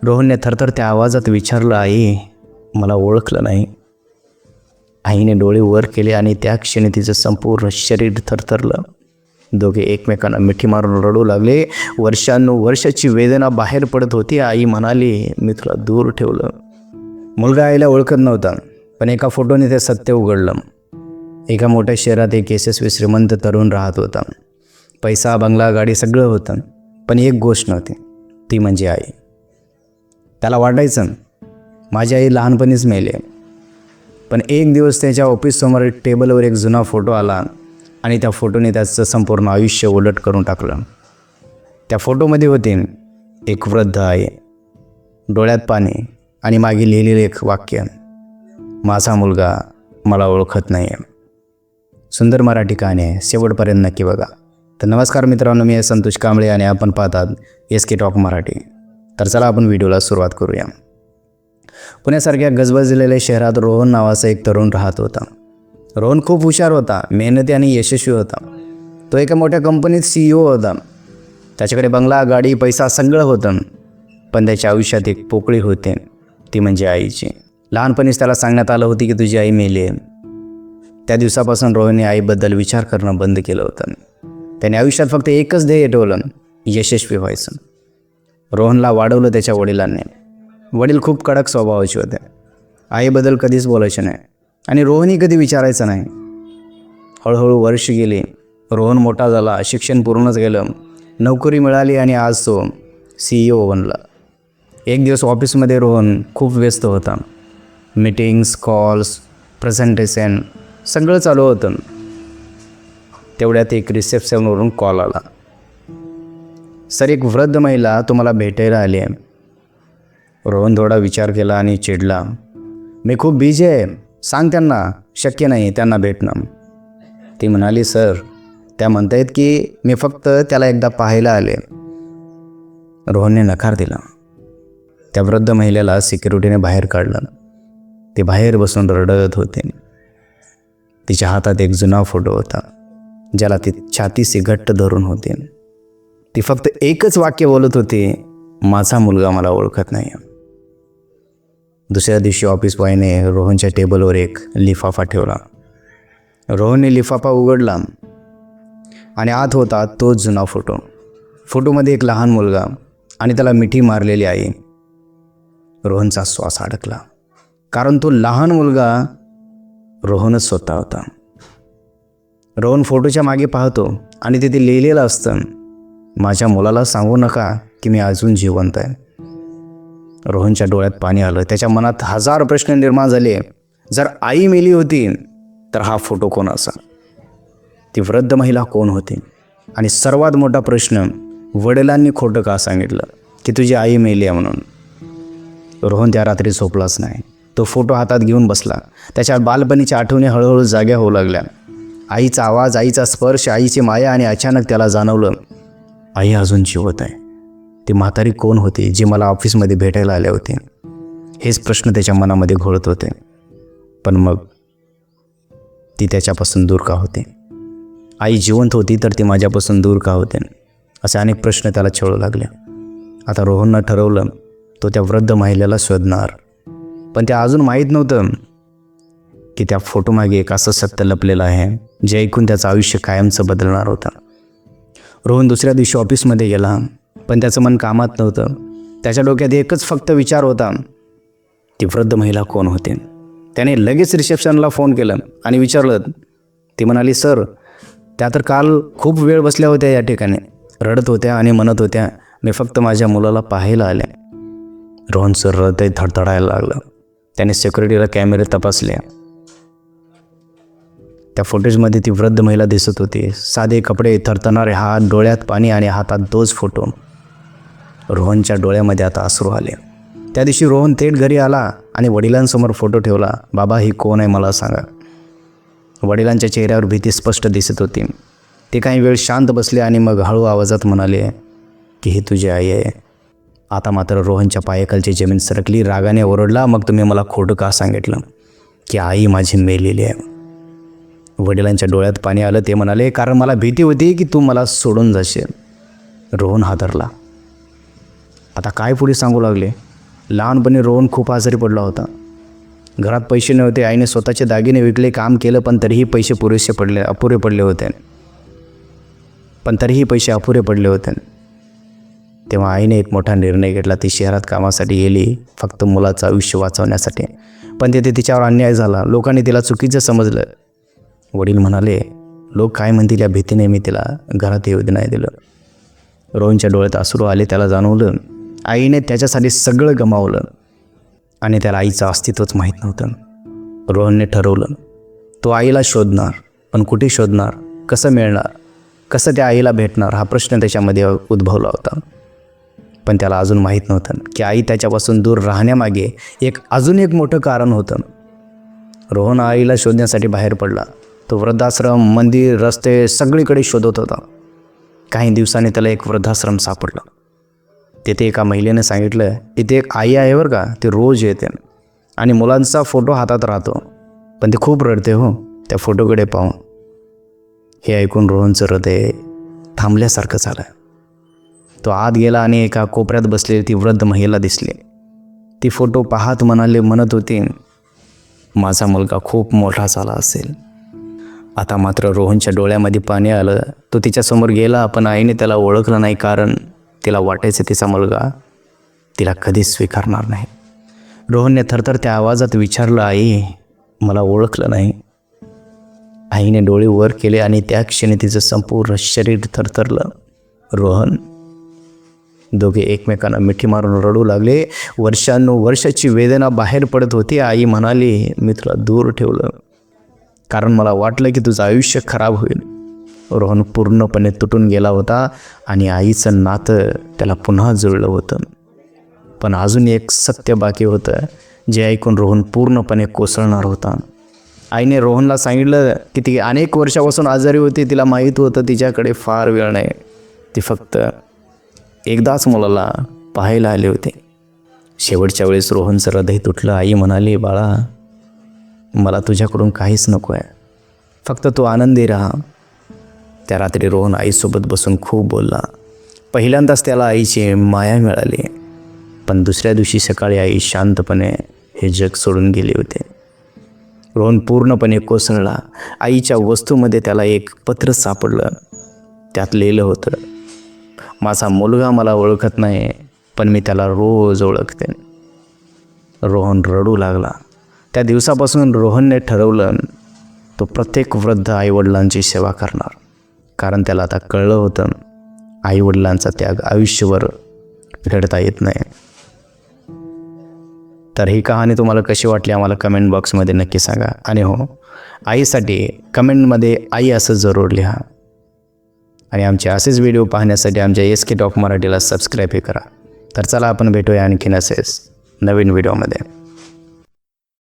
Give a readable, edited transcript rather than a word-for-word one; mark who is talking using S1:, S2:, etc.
S1: रोहनने थरथरत्या आवाजात विचारलं, आई मला ओळखलं नाही? आईने डोळे वर केले आणि त्या क्षणी तिचं संपूर्ण शरीर थरथरलं. दोघे एकमेकांना मिठी मारून रडू लागले. वर्षानुवर्षाची वेदना बाहेर पडत होती. आई म्हणाली, मी तुला दूर ठेवलं. मुलगा आईला ओळखत नव्हता, पण एका फोटोने ते सत्य उघडलं. एका मोठ्या शहरात एक यशस्वी श्रीमंत तरुण राहत होता. पैसा, बंगला, गाडी सगळं होतं, पण एक गोष्ट नव्हती, ती म्हणजे आई. त्याला वाटायचं माझी आई लहानपणीच मेली. पण एक दिवस त्याच्या ऑफिससमोर टेबलवर एक जुना फोटो आला आणि त्या फोटोने त्याचं संपूर्ण आयुष्य उलट करून टाकलं. त्या फोटोमध्ये होती एक वृद्ध आई, डोळ्यात पाणी आणि मागे लिहिलेले एक वाक्य, माझा मुलगा मला ओळखत नाही आहे. सुंदर मराठी कहाणी आहे, शेवटपर्यंत नक्की बघा. तर नमस्कार मित्रांनो, मी आहे संतोष कांबळे आणि आपण पाहतात SK टॉक मराठी. तर चला आपण व्हिडिओला सुरुवात करूया. पुण्यासारख्या गजबजलेल्या शहरात रोहन नावाचा एक तरुण राहत होता. रोहन खूप हुशार होता, मेहनती आणि यशस्वी होता. तो एका मोठ्या कंपनीत CEO होता. त्याच्याकडे बंगला, गाडी, पैसा सगळं होतं. पण त्याच्या आयुष्यात एक पोकळी होते, ती म्हणजे आईची. लहानपणीच त्याला सांगण्यात आलं होतं की तुझी आई मेली आहे. त्या दिवसापासून रोहनने आईबद्दल विचार करणं बंद केलं होतं. त्याने आयुष्यात फक्त एकच ध्येय ठेवलं, यशस्वी व्हायचं. रोहनला वाढवलं त्याच्या वडिलांनी. वडील खूप कडक स्वभावाचे होते. आईबद्दल कधीच बोलायचे नाही आणि रोहनही कधी विचारायचं नाही. हळूहळू वर्ष गेली. रोहन मोठा झाला, शिक्षण पूर्णच गेलं, नोकरी मिळाली आणि आज तो CEO बनला. एक दिवस ऑफिसमध्ये रोहन खूप व्यस्त होता. मीटिंग्स, कॉल्स, प्रेझेंटेशन सगळं चालू होतं. तेवढ्यात एक रिसेप्शनवरून कॉल आला. सर, एक वृद्ध महिला तुम्हाला भेटायला आली आहे. रोहन थोडा विचार केला आणि चिडला, मी खूप बिझी आहे, सांग त्यांना शक्य नाही त्यांना भेटणं. ती म्हणाली, सर त्या म्हणतायत की मी फक्त त्याला एकदा पाहायला आले. रोहनने नकार दिला. त्या वृद्ध महिलेला सिक्युरिटीने बाहेर काढलं. ती बाहेर बसून रडत होते. तिच्या हातात एक जुना फोटो होता, ज्याला ती छातीशी घट्ट धरून होती. ती फक्त एकच वाक्य बोलत होती, माझा मुलगा मला ओळखत नाही. दुसऱ्या दिवशी ऑफिस बॉयने रोहनच्या टेबलवर एक लिफाफा ठेवला. रोहनने लिफाफा उघडला आणि आत होता तोच जुना फोटो. फोटोमध्ये एक लहान मुलगा आणि त्याला मिठी मारलेली आई. रोहनचा श्वास अडकला, कारण तो लहान मुलगा रोहनच स्वतः होता. रोहन फोटोच्या मागे पाहतो आणि तिथे लिहिलेलं असतं, माझ्या मुलाला सांगू नका की मी अजून जिवंत आहे. रोहनच्या डोळ्यात पाणी आलं. त्याच्या मनात हजार प्रश्न निर्माण झाले. जर आई मेली होती तर हा फोटो कोणाचा? ती वृद्ध महिला कोण होती? आणि सर्वात मोठा प्रश्न, वडिलांनी खोटं का सांगितलं की तुझी आई मेली आहे म्हणून? रोहन त्या रात्री झोपलाच नाही. तो फोटो हातात घेऊन बसला. त्याच्या बालपणीच्या आठवणी हळूहळू जाग्या होऊ लागल्या. आईचा आवाज, आईचा स्पर्श, आईची माया. आणि अचानक त्याला जाणवलं, आई अजून जिवंत आहे. ती म्हातारी कोण होती जी मला ऑफिसमध्ये भेटायला आले होते? हेच प्रश्न त्याच्या मनामध्ये घोळत होते. पण मग ती त्याच्यापासून दूर का होते? आई जिवंत होती तर ती माझ्यापासून दूर का होते? असे अनेक प्रश्न त्याला छळू लागले. आता रोहननं ठरवलं, तो त्या वृद्ध महिलेला शोधणार. पण ते अजून माहीत नव्हतं की त्या फोटोमागे एक असं सत्य लपलेलं आहे जे ऐकून त्याचं आयुष्य कायमचं बदलणार होतं. रोहन दुसऱ्या दिवशी ऑफिसमध्ये गेला, पण त्याचं मन कामात नव्हतं. त्याच्या डोक्यात एकच फक्त विचार होता, ती वृद्ध महिला कोण होती? त्याने लगेच रिसेप्शनला फोन केला आणि विचारलं. ती म्हणाली, सर त्या तर काल खूप वेळ बसल्या होत्या या ठिकाणी, रडत होत्या आणि म्हणत होत्या मी फक्त माझ्या मुलाला पाहायला आले. रोहनचं हृदय धडधडायला लागलं. त्याने सिक्युरिटीला कॅमेरे तपासले. त्या फुटेजमध्ये ती वृद्ध महिला दिसत होती. साधे कपडे, थरथरणारे हात, डोळ्यात पाणी आणि हातात तोच फोटो. रोहनच्या डोळ्यामध्ये आता अश्रू आले. त्या दिवशी रोहन थेट घरी आला आणि वडिलांसमोर फोटो ठेवला. बाबा, ही कोण आहे मला सांगा. वडिलांच्या चेहऱ्यावर भीती स्पष्ट दिसत होती. ते काही वेळ शांत बसले आणि मग हळू आवाजात म्हणाले की ही तुझी आई आहे. आता मात्र रोहनच्या पायाखालची जमीन सरकली. रागाने ओरडला, मग तुम्ही मला खोटं का सांगितलं की आई माझी मेलेली आहे? वडिलांच्या डोळ्यात पाणी आलं. ते म्हणाले, कारण मला भीती होती की तू मला सोडून जाशील. रोहन हादरला. आता काय पुढे सांगू लागले लहानपणी रोहन खूप आजारी पडला होता. घरात पैसे नव्हते. आईने स्वतःचे दागिने विकले, काम केलं, पण तरीही पैसे अपुरे पडले होते. तेव्हा आईने एक मोठा निर्णय घेतला. ती शहरात कामासाठी गेली, फक्त मुलाचं आयुष्य वाचवण्यासाठी. पण तिथे तिच्यावर अन्याय झाला. लोकांनी तिला चुकीचं समजलं. वडील म्हणाले, लोक काय म्हणतील या भीतीने मी तिला घरात येऊ नाही दिलं. रोहनच्या डोळ्यात अश्रू आले. त्याला जाणवलं आईने त्याच्यासाठी सगळं गमावलं आणि त्याला आईचं अस्तित्वच माहीत नव्हतं. रोहनने ठरवलं तो आईला शोधणार, पण कुठे शोधणार, कसं मिळणार, कसं त्या आईला भेटणार हा प्रश्न त्याच्यामध्ये उद्भवला होता. पण त्याला अजून माहीत नव्हतं की आई त्याच्यापासून दूर राहण्यामागे अजून एक मोठं कारण होतं. रोहन आईला शोधण्यासाठी बाहेर पडला. तो वृद्धाश्रम, मंदिर, रस्ते सगळीकडे शोधत होता. काही दिवसांनी त्याला एक वृद्धाश्रम सापडला. तिथे एका महिलेने सांगितलं, इथे एक आई आहे बरं का, ती रोज येते आणि मुलांचा फोटो हातात राहतो, पण ती खूप रडते हो त्या फोटोकडे पाहून. हे ऐकून रोहनचं हृदय थांबल्यासारखं झालं. तो आत गेला आणि एका कोपऱ्यात बसलेली ती वृद्ध महिला दिसली. ती फोटो पाहत म्हणत होती, माझा मुलगा खूप मोठा झाला असेल. आता मात्र रोहनच्या डोळ्यामध्ये पाणी आलं. तो तिच्यासमोर गेला, पण आईने त्याला ओळखलं नाही, कारण तिला वाटायचं तिचा मुलगा तिला कधीच स्वीकारणार नाही. रोहनने थरथरत्या आवाजात विचारलं, आई मला ओळखलं नाही. आईने डोळे वर केले आणि त्या क्षणी तिचं संपूर्ण शरीर थरथरलं. रोहन. दोघे एकमेकांना मिठी मारून रडू लागले. वर्षाची वेदना बाहेर पडत होती. आई म्हणाली, मी तुला दूर ठेवलं कारण मला वाटलं की तुझं आयुष्य खराब होईल. रोहन पूर्णपणे तुटून गेला होता आणि आईचं नातं त्याला पुन्हा जुळलं होतं. पण अजून एक सत्य बाकी होतं, जे ऐकून रोहन पूर्णपणे कोसळणार होता. आईने रोहनला सांगितलं की ती अनेक वर्षापासून आजारी होती. तिला माहीत होतं तिच्याकडे फार वेळ नाही. ती फक्त एकदाच मुलाला पाहायला आले होते. शेवटच्या वेळेस रोहनचं हृदय तुटलं. आई म्हणाली, बाळा मला तुझ्याकडून काहीच नको आहे, फक्त तू आनंदी राहा. त्या रात्री रोहन आईसोबत बसून खूप बोलला. पहिल्यांदाच त्याला आईची माया मिळाली. पण दुसऱ्या दिवशी सकाळी आई शांतपणे हे जग सोडून गेली होते. रोहन पूर्णपणे कोसळला. आईच्या वस्तूमध्ये त्याला एक पत्र सापडलं. त्यात लिहिलं होतं, माझा मुलगा मला ओळखत नाही, पण मी त्याला रोज ओळखते. रोहन रडू लागला. त्या दिवसापासून रोहनने ठरवलं तो प्रत्येक वृद्ध आईवडिलांची सेवा करणार, कारण त्याला आता कळलं होतं आईवडिलांचा त्याग आयुष्यभर फेडता येत नाही. तर ही कहाणी तुम्हाला कशी वाटली आम्हाला कमेंट बॉक्समध्ये नक्की सांगा. आणि हो, आईसाठी कमेंटमध्ये आई असं जरूर लिहा. आणि आमचे असेच व्हिडिओ पाहण्यासाठी आमच्या SK टॉक मराठीला सबस्क्राईब करा. तर चला आपण भेटूया आणखीन असेच नवीन व्हिडिओमध्ये.